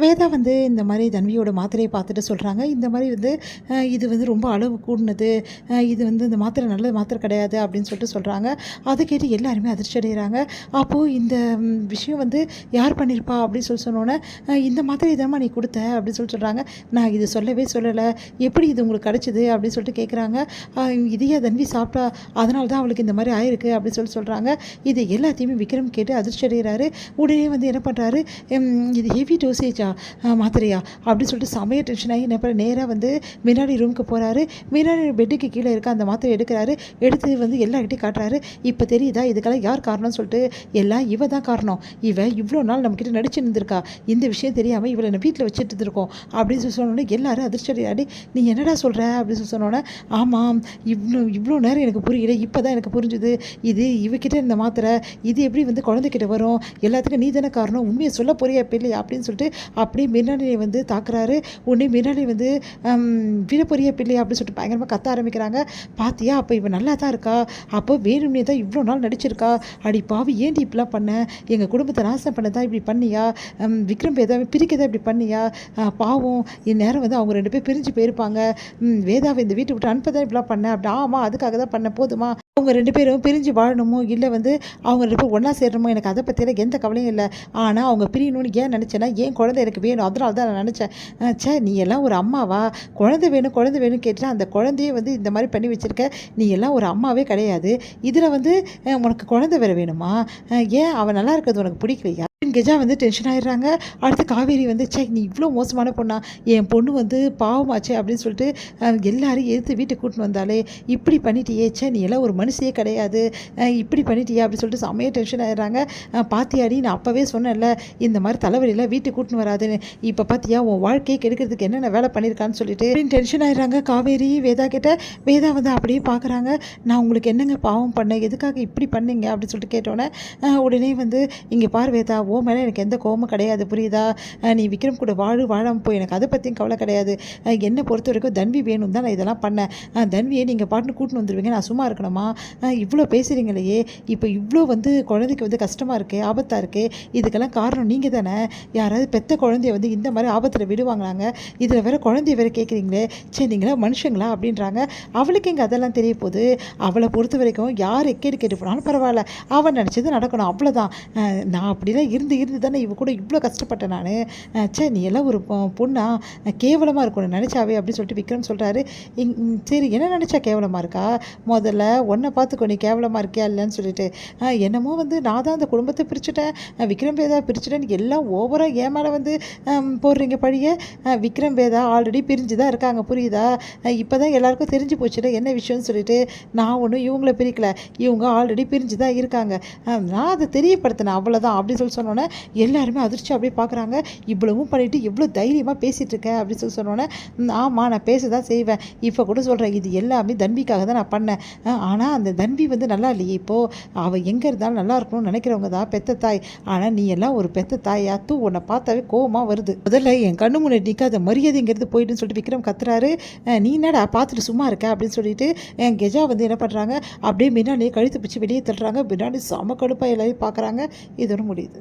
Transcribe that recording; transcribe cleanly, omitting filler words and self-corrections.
வேதா வந்து இந்த மாதிரி தன்வியோட மாத்திரையை பார்த்துட்டு சொல்கிறாங்க, இந்த மாதிரி வந்து இது வந்து ரொம்ப அளவு கூடினது, இது வந்து இந்த மாத்திரை நல்ல மாத்திரை கிடையாது அப்படின்னு சொல்கிறாங்க. அதை கேட்டு எல்லாருமே அதிர்ச்சி அடைகிறாங்க. அப்போது இந்த விஷயம் வந்து யார் பண்ணியிருப்பா அப்படின்னு சொன்னோன்னே, இந்த மாத்திரை தாம்மா நீ கொடுத்த அப்படின்னு சொல்கிறாங்க. நான் இது சொல்லவே சொல்லலை, எப்படி இது உங்களுக்கு கிடச்சிது அப்படின்னு சொல்லிட்டு கேட்குறாங்க. இதையே தன்வி சாப்பிட்டா, அதனால தான் அவளுக்கு இந்த மாதிரி ஆயிருக்கு அப்படின்னு சொல்கிறாங்க. இது எல்லாத்தையுமே விக்ரம் கேட்டு அதிர்ச்சி அடைகிறாரு. உடனே வந்து என்ன பண்ணுறாரு, இது ஹெவி டோசேஜா மாத்திரையா அப்படின்னு சொல்லிட்டு செமைய டென்ஷன் ஆகி என்ன நேராக வந்து மினாடி ரூமுக்கு போகிறாரு. மினாடி பெட்டுக்கு கீழே இருக்க அந்த மாத்திரை எடுக்கிறாரு. எடுத்து வந்து எல்லார்கிட்டையும் காட்டுறாரு. இப்போ தெரியுதா இதுக்கெல்லாம் யார் காரணம்னு சொல்லிட்டு, எல்லாம் இவ தான் காரணம். இவ இவ்வளோ நாள் நம்மக்கிட்ட நடிச்சு இருந்திருக்கா, இந்த விஷயம் தெரியாமல் இவளை நான் வீட்டில் வச்சுட்டு இருந்திருக்கோம் அப்படின்னு சொன்னோன்னே எல்லாரும் அதிர்ச்சி அடையாடி, நீ என்னடா சொல்கிற அப்படின்னு சொன்னோன்னே, ஆமாம் இவ்வளோ நேரம் எனக்கு புரியல, இப்போ தான் எனக்கு புரிஞ்சுது, இது இவகிட்ட இந்த மாத்திரை இது எப்படி வந்து குழந்தைகிட்ட வரும், எல்லாத்துக்கும் நீ தானே காரணம், உண்மையை சொல்ல போறியா இப்போ இல்லையா அப்படின்னு சொல்லிட்டு அப்படியே மின்னாடியை வந்து தாக்குறாரு. உடனே மின்னாடி வந்து விடப்பொரிய பிள்ளை அப்படின்னு சொல்லிட்டு பயங்கரமாக கத்த ஆரம்பிக்கிறாங்க. பாத்தியா அப்போ இவன் நல்லா தான் இருக்கா, அப்போ வேணும்னே தான் இவ்வளோ நாள் நடிச்சிருக்கா, அடி பாவி ஏன்டி இப்படிலாம் பண்ண, எங்கள் குடும்பத்தை நாசம் பண்ண தான் இப்படி பண்ணியா, விக்ரம் ஏதாவது பிரிக்க தான் இப்படி பண்ணியா, பாவம் இந்நேரம் வந்து அவங்க 2 பேர் பிரிஞ்சு போயிருப்பாங்க, வேதாவை இந்த வீட்டை விட்டு அனுப்ப தான் இப்படிலாம் பண்ண அப்படி, ஆமாம் அதுக்காக தான் பண்ண, போதுமா அவங்க 2 பேரும் பிரிஞ்சு வாழணுமோ இல்லை வந்து அவங்க 2 பேரும் ஒன்றா சேரணுமோ எனக்கு அதை பற்றியெல்லாம் எந்த கவலையும் இல்லை. ஆனால் அவங்க பிரியணும்னு ஏன் நினச்சேன்னா, ஏன் குழந்தை எனக்கு வேணும், அதனால தான் நான் நினச்சேன். நீ எல்லாம் ஒரு அம்மாவா, குழந்தை வேணும் கேட்டுட்டு அந்த குழந்தையே வந்து இந்த மாதிரி பண்ணி வச்சுருக்க, நீ எல்லாம் ஒரு அம்மாவே கிடையாது, இதில் வந்து உனக்கு குழந்தை வேற வேணுமா, ஏன் அவன் நல்லா இருக்கிறது உனக்கு பிடிக்கலையா. கெஜா வந்து டென்ஷன் ஆகிடுறாங்க. அடுத்து காவேரி வந்து நீ இவ்வளோ மோசமான பொண்ணா, என் பொண்ணு வந்து பாவமாச்சே அப்படின்னு சொல்லிட்டு எல்லாரையும் எதிர்த்து வீட்டுக்கு கூட்டின்னு வந்தாலே இப்படி பண்ணிட்டியே, நீ எல்லாம் ஒரு மனுஷியே கிடையாது, இப்படி பண்ணிட்டியா அப்படின்னு சொல்லிட்டு செம்மையாக டென்ஷன் ஆகிடுறாங்க. பாத்தியாடி நான் அப்போவே சொன்னேன்ல இந்த மாதிரி தலைவலியில் வீட்டுக்கு கூட்டின்னு வராதுன்னு, இப்போ பார்த்தியா உன் வாழ்க்கையை கெடுக்கிறதுக்கு என்னென்ன வேலை பண்ணியிருக்கான்னு சொல்லிட்டு டென்ஷன் ஆகிடுறாங்க. காவேரி வேதா கிட்ட, வேதா வந்து அப்படியே பார்க்குறாங்க. நான் உங்களுக்கு என்னங்க பாவம் பண்ணேன், எதுக்காக இப்படி பண்ணீங்க அப்படின்னு சொல்லிட்டு கேட்டோன்னே, உடனே வந்து இங்கே பார் வேதா, ஓ மேலே எனக்கு எந்த கோபமும் கிடையாது புரியுதா, நீ விக்ரம் கூட வாழாமல் போய் எனக்கு அதை பற்றியும் கவலை கிடையாது, என்னை பொறுத்த வரைக்கும் தன்வி வேணும் தான் நான் இதெல்லாம் பண்ணேன், தன்வியை நீங்கள் பாட்டுன்னு கூட்டின்னு வந்துடுவீங்க, நான் சும்மா இருக்கணுமா, இவ்வளோ பேசுகிறீங்களையே, இப்போ இவ்வளோ வந்து குழந்தைக்கு வந்து கஷ்டமாக இருக்கே, ஆபத்தாக இருக்கே, இதுக்கெல்லாம் காரணம் நீங்கள் தானே, யாராவது பெத்த குழந்தைய வந்து இந்த மாதிரி ஆபத்தில் விடுவாங்களாங்க, இதில் வேறு குழந்தைய வேறு கேட்குறீங்களே, நீங்களா மனுஷங்களா அப்படின்றாங்க. அவளுக்கு எங்கே அதெல்லாம் தெரிய போகுது, அவளை பொறுத்த வரைக்கும் யார் எக்கேடு கேட்டு போனாலும் பரவாயில்ல, அவன் நினச்சது நடக்கணும் அவ்வளோதான், நான் அப்படிலாம் இருந்து தானே இவ கூட இவ்வளோ கஷ்டப்பட்டேன் நான், நீ எல்லாம் ஒரு பொண்ணா கேவலமாக இருக்கணும் நினச்சாவே அப்படின்னு சொல்லிட்டு விக்ரம் சொல்கிறாரு. சரி என்ன நினச்சா கேவலமாக இருக்கா, முதல்ல ஒன்றை பார்த்துக்கோ நீ கேவலமாக இருக்கியா இல்லைன்னு சொல்லிட்டு, என்னமோ வந்து நான் தான் அந்த குடும்பத்தை பிரிச்சுட்டேன், விக்ரம் வேதா பிரிச்சுட்டேன்னு எல்லாம் ஓவராக ஏன் மேலே வந்து போடுறீங்க பழிய, விக்ரம் வேதா ஆல்ரெடி பிரிஞ்சு தான் இருக்காங்க புரியுதா, இப்போ தான் எல்லாருக்கும் தெரிஞ்சு போச்சுல என்ன விஷயம்னு சொல்லிட்டு, நான் ஒன்றும் இவங்கள பிரிக்கல, இவங்க ஆல்ரெடி பிரிஞ்சு தான் இருக்காங்க, நான் அதை தெரியப்படுத்தினேன் அவ்வளோதான் அப்படின்னு சொன்னோன்னே எல்லாருமே அதிர்ச்சி அப்படியே பார்க்குறாங்க. இவ்வளவும் பண்ணிவிட்டு எவ்வளோ தைரியமாக பேசிகிட்டு இருக்கேன் அப்படின்னு சொன்னோன்னே, ஆமாம் நான் பேச தான் செய்வேன், இப்போ கூட சொல்கிறேன் இது எல்லாமே தன்விக்காக தான் நான் பண்ணேன், ஆனால் அந்த தன்வி வந்து நல்லா இல்லையே, இப்போது அவள் எங்கே இருந்தாலும் நல்லா இருக்கணும்னு நினைக்கிறவங்க தான் பெத்த தாய், ஆனால் நீ எல்லாம் ஒரு பெத்த தாயா, உன்னை பார்த்தாவே கோவமாக வருது, முதல்ல என் கண்ணு முன்னாடி நிற்காத மரியாதைங்கிறது போயிட்டுன்னு சொல்லிட்டு விக்ரம் கத்துறாரு. நீ என்னடா பார்த்துட்டு சும்மா இருக்க அப்படின்னு சொல்லிட்டு கெஜா வந்து என்ன பண்ணுறாங்க, அப்படியே மின்னாடியே கழுத்து பிடிச்சி வெளியே தள்ளுறாங்க. பின்னாடி செம கடுப்பாக எல்லாரையும் பார்க்குறாங்க. இதோட முடியுது.